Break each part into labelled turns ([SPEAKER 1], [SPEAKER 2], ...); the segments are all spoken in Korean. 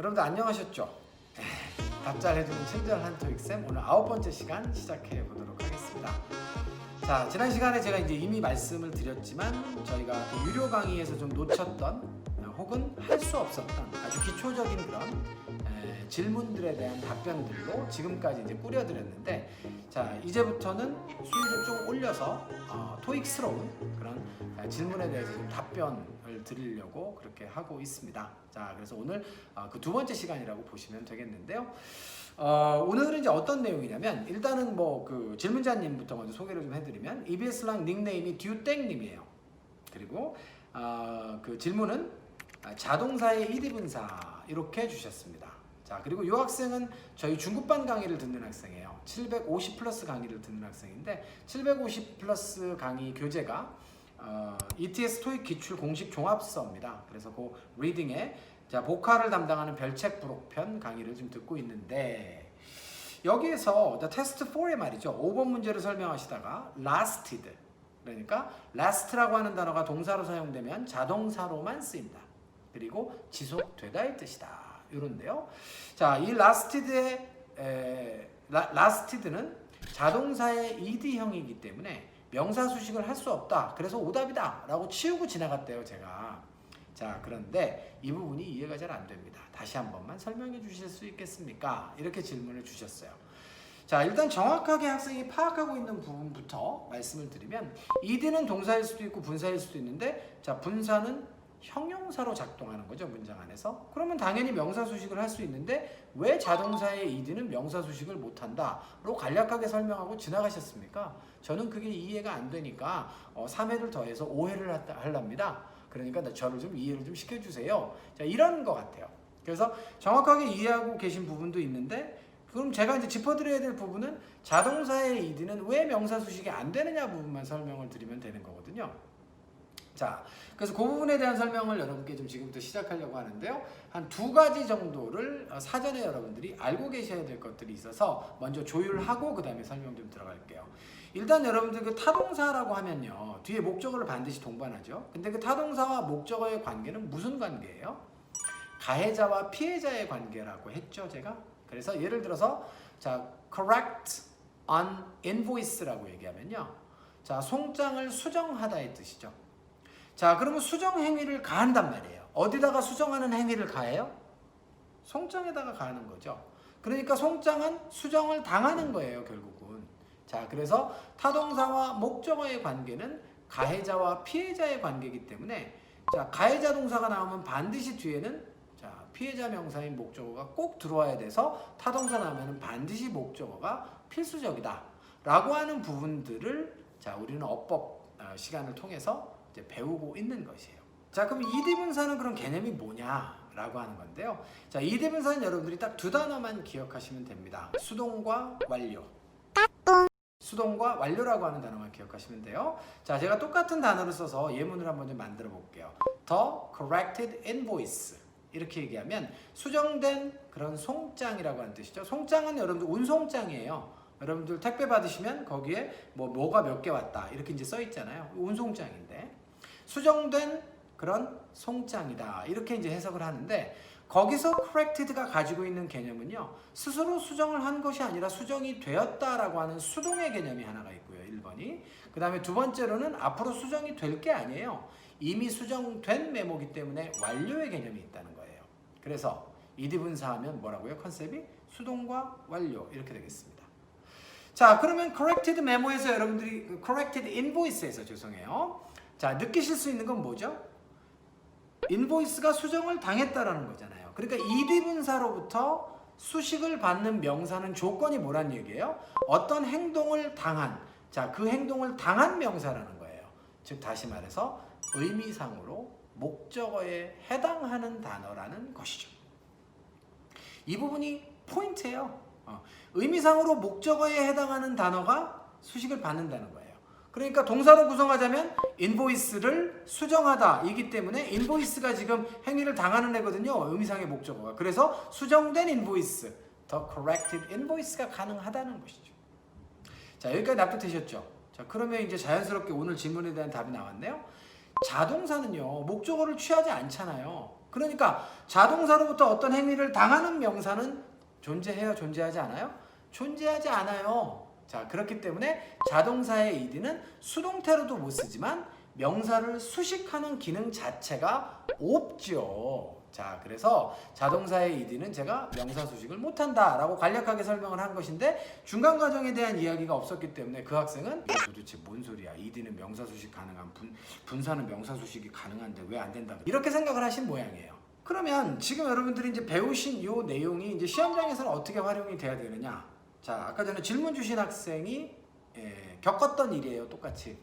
[SPEAKER 1] 여러분들 안녕하셨죠? 답 잘 해주는 친절한 토익쌤, 오늘 9번째 시간 시작해 보도록 하겠습니다. 자, 지난 시간에 제가 이제 이미 말씀을 드렸지만 저희가 그 유료 강의에서 좀 놓쳤던 혹은 할 수 없었던 아주 기초적인 그런 질문들에 대한 답변들로 지금까지 이제 꾸려드렸는데, 자, 이제부터는 수위를 좀 올려서 토익스러운 그런 질문에 대해서 좀 답변을 드리려고 그렇게 하고 있습니다. 자, 그래서 오늘 그 두 번째 시간이라고 보시면 되겠는데요. 오늘은 이제 어떤 내용이냐면, 일단은 뭐 그 질문자님부터 먼저 소개를 좀 해드리면, EBS랑 닉네임이 듀땡님이에요. 그리고 그 질문은 자동사의 이디분사 이렇게 주셨습니다. 자, 그리고 이 학생은 저희 중급반 강의를 듣는 학생이에요. 750 플러스 강의를 듣는 학생인데, 750 플러스 강의 교재가 ETS 토익 기출 공식 종합서입니다. 그래서 그 리딩에 자, 보컬을 담당하는 별책 부록편 강의를 좀 듣고 있는데, 여기에서 테스트 4의 말이죠. 5번 문제를 설명하시다가 lasted, 그러니까 last라고 하는 단어가 동사로 사용되면 자동사로만 쓰인다. 그리고 지속되다의 뜻이다. 이런데요. 자, 이 lasted는 자동사의 ed형이기 때문에 명사 수식을 할 수 없다. 그래서 오답이다 라고 치우고 지나갔대요, 제가. 자, 그런데 이 부분이 이해가 잘 안 됩니다. 다시 한 번만 설명해 주실 수 있겠습니까? 이렇게 질문을 주셨어요. 자, 일단 정확하게 학생이 파악하고 있는 부분부터 말씀을 드리면, ed는 동사일 수도 있고 분사일 수도 있는데, 자, 분사는 형용사로 작동하는 거죠, 문장 안에서. 그러면 당연히 명사 수식을 할 수 있는데 왜 자동사의 ed는 명사 수식을 못한다로 간략하게 설명하고 지나가셨습니까? 저는 그게 이해가 안 되니까 3회를 더해서 5회를 하랍니다. 그러니까 저를 좀 이해를 좀 시켜주세요. 자, 이런 것 같아요. 그래서 정확하게 이해하고 계신 부분도 있는데, 그럼 제가 이제 짚어드려야 될 부분은 자동사의 ed는 왜 명사 수식이 안 되느냐 부분만 설명을 드리면 되는 거거든요. 자, 그래서 그 부분에 대한 설명을 여러분께 좀 지금부터 시작하려고 하는데요. 한 2가지 정도를 사전에 여러분들이 알고 계셔야 될 것들이 있어서 먼저 조율하고 그 다음에 설명 좀 들어갈게요. 일단 여러분들 그 타동사라고 하면요, 뒤에 목적어를 반드시 동반하죠. 근데 그 타동사와 목적어의 관계는 무슨 관계예요? 가해자와 피해자의 관계라고 했죠, 제가. 그래서 예를 들어서 자, correct on invoice라고 얘기하면요, 자, 송장을 수정하다의 뜻이죠. 자, 그러면 수정 행위를 가한단 말이에요. 어디다가 수정하는 행위를 가해요? 송장에다가 가하는 거죠. 그러니까 송장은 수정을 당하는 거예요, 결국은. 자, 그래서 타동사와 목적어의 관계는 가해자와 피해자의 관계이기 때문에, 자, 가해자 동사가 나오면 반드시 뒤에는 자, 피해자 명사인 목적어가 꼭 들어와야 돼서 타동사 나오면 반드시 목적어가 필수적이다 라고 하는 부분들을 자, 우리는 어법 시간을 통해서 이제 배우고 있는 것이에요. 자, 그럼 이디분사는 그런 개념이 뭐냐라고 하는 건데요. 자, 이디분사는 여러분들이 딱 2단어만 기억하시면 됩니다. 수동과 완료. 수동과 완료라고 하는 단어만 기억하시면 돼요. 자, 제가 똑같은 단어를 써서 예문을 한번 좀 만들어 볼게요. The corrected invoice. 이렇게 얘기하면 수정된 그런 송장이라고 하는 뜻이죠. 송장은 여러분들 운송장이에요. 여러분들 택배 받으시면 거기에 뭐가 몇 개 왔다 이렇게 이제 써 있잖아요. 운송장인데 수정된 그런 송장이다 이렇게 이제 해석을 하는데, 거기서 corrected가 가지고 있는 개념은요, 스스로 수정을 한 것이 아니라 수정이 되었다라고 하는 수동의 개념이 하나가 있고요, 1번이. 그 다음에 두 번째로는 앞으로 수정이 될 게 아니에요. 이미 수정된 메모기 때문에 완료의 개념이 있다는 거예요. 그래서 이디분사하면 뭐라고요? 컨셉이 수동과 완료 이렇게 되겠습니다. 자, 그러면 corrected 메모에서 여러분들이 corrected invoice에서 죄송해요. 자, 느끼실 수 있는 건 뭐죠? 인보이스가 수정을 당했다라는 거잖아요. 그러니까 이디분사로부터 수식을 받는 명사는 조건이 뭐란 얘기예요? 어떤 행동을 당한, 자, 그 행동을 당한 명사라는 거예요. 즉 다시 말해서 의미상으로 목적어에 해당하는 단어라는 것이죠. 이 부분이 포인트예요. 의미상으로 목적어에 해당하는 단어가 수식을 받는다는 거예요. 그러니까 동사로 구성하자면 인보이스를 수정하다 이기 때문에 인보이스가 지금 행위를 당하는 애거든요, 의미상의 목적어가. 그래서 수정된 인보이스, the corrected invoice가 가능하다는 것이죠. 자, 여기까지 납득되셨죠? 자, 그러면 이제 자연스럽게 오늘 질문에 대한 답이 나왔네요. 자동사는요, 목적어를 취하지 않잖아요. 그러니까 자동사로부터 어떤 행위를 당하는 명사는 존재해요? 존재하지 않아요? 존재하지 않아요. 자, 그렇기 때문에 자동사의 ed는 수동태로도 못 쓰지만 명사를 수식하는 기능 자체가 없죠. 자, 그래서 자동사의 ed는 제가 명사 수식을 못한다 라고 간략하게 설명을 한 것인데 중간 과정에 대한 이야기가 없었기 때문에 그 학생은 이게 도대체 뭔 소리야, ed는 명사 수식 가능한 분사는 명사 수식이 가능한데 왜 안 된다, 이렇게 생각을 하신 모양이에요. 그러면 지금 여러분들이 이제 배우신 이 내용이 이제 시험장에서는 어떻게 활용이 돼야 되느냐. 자, 아까 전에 질문 주신 학생이 겪었던 일이에요. 똑같이.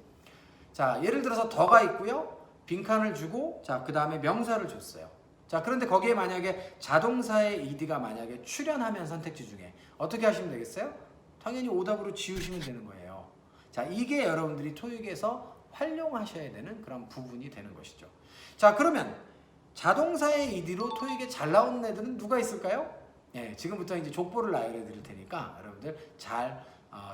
[SPEAKER 1] 자, 예를 들어서 더가 있고요, 빈칸을 주고, 자, 그 다음에 명사를 줬어요. 자, 그런데 거기에 만약에 자동사의 ed가 만약에 출연하면 선택지 중에 어떻게 하시면 되겠어요? 당연히 오답으로 지우시면 되는 거예요. 자, 이게 여러분들이 토익에서 활용하셔야 되는 그런 부분이 되는 것이죠. 자, 그러면 자동사의 ed로 토익에 잘 나오는 애들은 누가 있을까요? 예, 지금부터 이제 족보를 나열해 드릴 테니까 여러분들 잘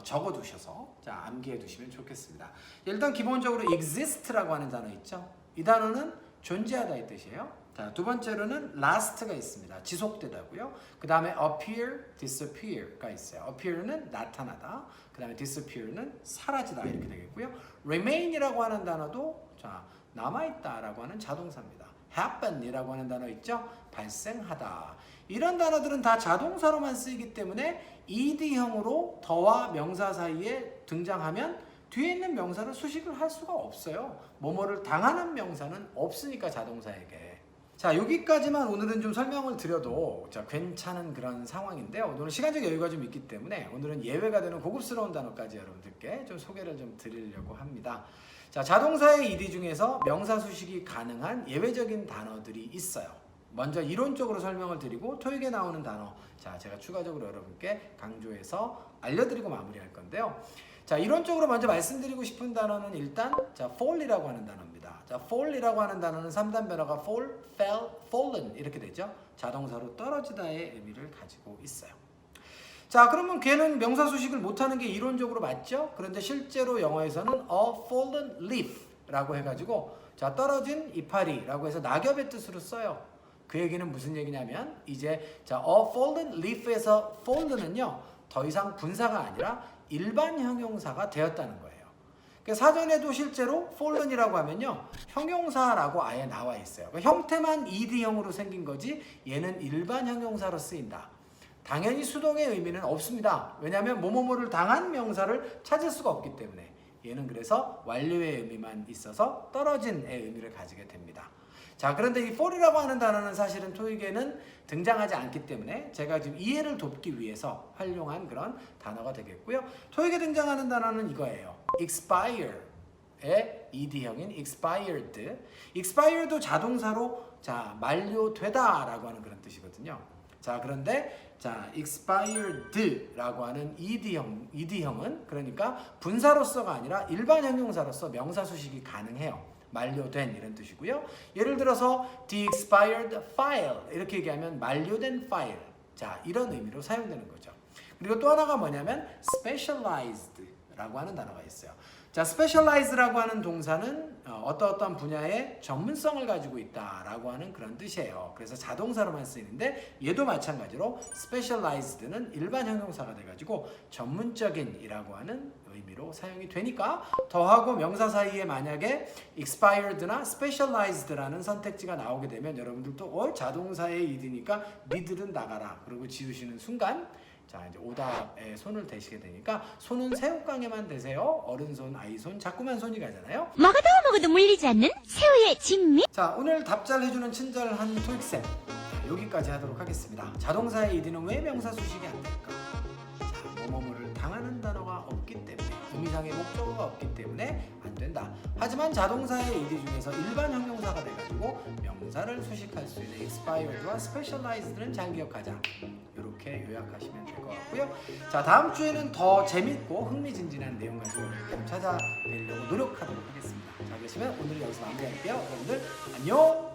[SPEAKER 1] 적어 두셔서 자, 암기해 두시면 좋겠습니다. 일단 기본적으로 exist라고 하는 단어 있죠? 이 단어는 존재하다 이 뜻이에요. 자, 두 번째로는 last가 있습니다. 지속되다고요. 그 다음에 appear, disappear가 있어요. appear는 나타나다. 그 다음에 disappear는 사라지다 이렇게 되겠고요. remain이라고 하는 단어도 자, 남아있다라고 하는 자동사입니다. happen이라고 하는 단어 있죠? 발생하다. 이런 단어들은 다 자동사로만 쓰이기 때문에 ed형으로 더와 명사 사이에 등장하면 뒤에 있는 명사를 수식을 할 수가 없어요. 뭐뭐를 당하는 명사는 없으니까 자동사에게. 자, 여기까지만 오늘은 좀 설명을 드려도 자, 괜찮은 그런 상황인데요. 오늘은 시간적 여유가 좀 있기 때문에 오늘은 예외가 되는 고급스러운 단어까지 여러분들께 좀 소개를 좀 드리려고 합니다. 자, 자동사의 ed 중에서 명사 수식이 가능한 예외적인 단어들이 있어요. 먼저 이론적으로 설명을 드리고 토익에 나오는 단어, 자, 제가 추가적으로 여러분께 강조해서 알려드리고 마무리할 건데요. 자, 이론적으로 먼저 말씀드리고 싶은 단어는 일단 자, fall이라고 하는 단어입니다. 자, fall이라고 하는 단어는 3단 변화가 fall, fell, fallen 이렇게 되죠. 자동사로 떨어지다의 의미를 가지고 있어요. 자, 그러면 걔는 명사 수식을 못하는 게 이론적으로 맞죠? 그런데 실제로 영어에서는 a fallen leaf라고 해가지고 자, 떨어진 이파리라고 해서 낙엽의 뜻으로 써요. 그 얘기는 무슨 얘기냐면 이제 자, a fallen leaf에서 fallen은요 더 이상 분사가 아니라 일반 형용사가 되었다는 거예요. 그러니까 사전에도 실제로 fallen이라고 하면요 형용사라고 아예 나와 있어요. 그러니까 형태만 ed형으로 생긴 거지 얘는 일반 형용사로 쓰인다. 당연히 수동의 의미는 없습니다. 왜냐하면 뭐뭐뭐를 당한 명사를 찾을 수가 없기 때문에 얘는 그래서 완료의 의미만 있어서 떨어진의 의미를 가지게 됩니다. 자, 그런데 이 fall이라고 하는 단어는 사실은 토익에는 등장하지 않기 때문에 제가 지금 이해를 돕기 위해서 활용한 그런 단어가 되겠고요. 토익에 등장하는 단어는 이거예요. expire의 ed형인 expired. expired도 자동사로 자, 만료되다라고 하는 그런 뜻이거든요. 자, 그런데 자, expired라고 하는 ed형은 그러니까 분사로서가 아니라 일반 형용사로서 명사 수식이 가능해요. 만료된 이런 뜻이고요. 예를 들어서 the expired file 이렇게 얘기하면 만료된 파일. 자, 이런 의미로 사용되는 거죠. 그리고 또 하나가 뭐냐면 specialized라고 하는 단어가 있어요. 자, specialized라고 하는 동사는 어떠한 분야의 전문성을 가지고 있다라고 하는 그런 뜻이에요. 그래서 자동사로만 쓰이는데 얘도 마찬가지로 specialized는 일반 형용사가 돼가지고 전문적인이라고 하는 의미로 사용이 되니까 더하고 명사 사이에 만약에 expired나 specialized라는 선택지가 나오게 되면 여러분들도 자동사의 ed니까 니들은 나가라 그리고 지우시는 순간 자, 이제 오답에 손을 대시게 되니까 손은 새우깡에만 대세요. 어른손, 아이손, 자꾸만 손이 가잖아요.
[SPEAKER 2] 먹어도 먹어도 물리지 않는 새우의 진미.
[SPEAKER 1] 자, 오늘 답잘 해주는 친절한 토익쌤 여기까지 하도록 하겠습니다. 자동사의 ed는 왜 명사 수식이 안 될까? 자, 뭐뭐뭐를 당하는 단어가 없기 때문에 의미상의 목적어가 없기 때문에 안 된다. 하지만 자동사의 ed 중에서 일반 형용사가 돼가지고 명사를 수식할 수 있는 expired와 specialized는 잘 기억하자. 이렇게 요약하시면 될 것 같고요. 자, 다음 주에는 더 재밌고 흥미진진한 내용 가지고 좀 찾아뵈려고 노력하도록 하겠습니다. 자, 그러시면 오늘은 여기서 마무리할게요. 여러분들 안녕.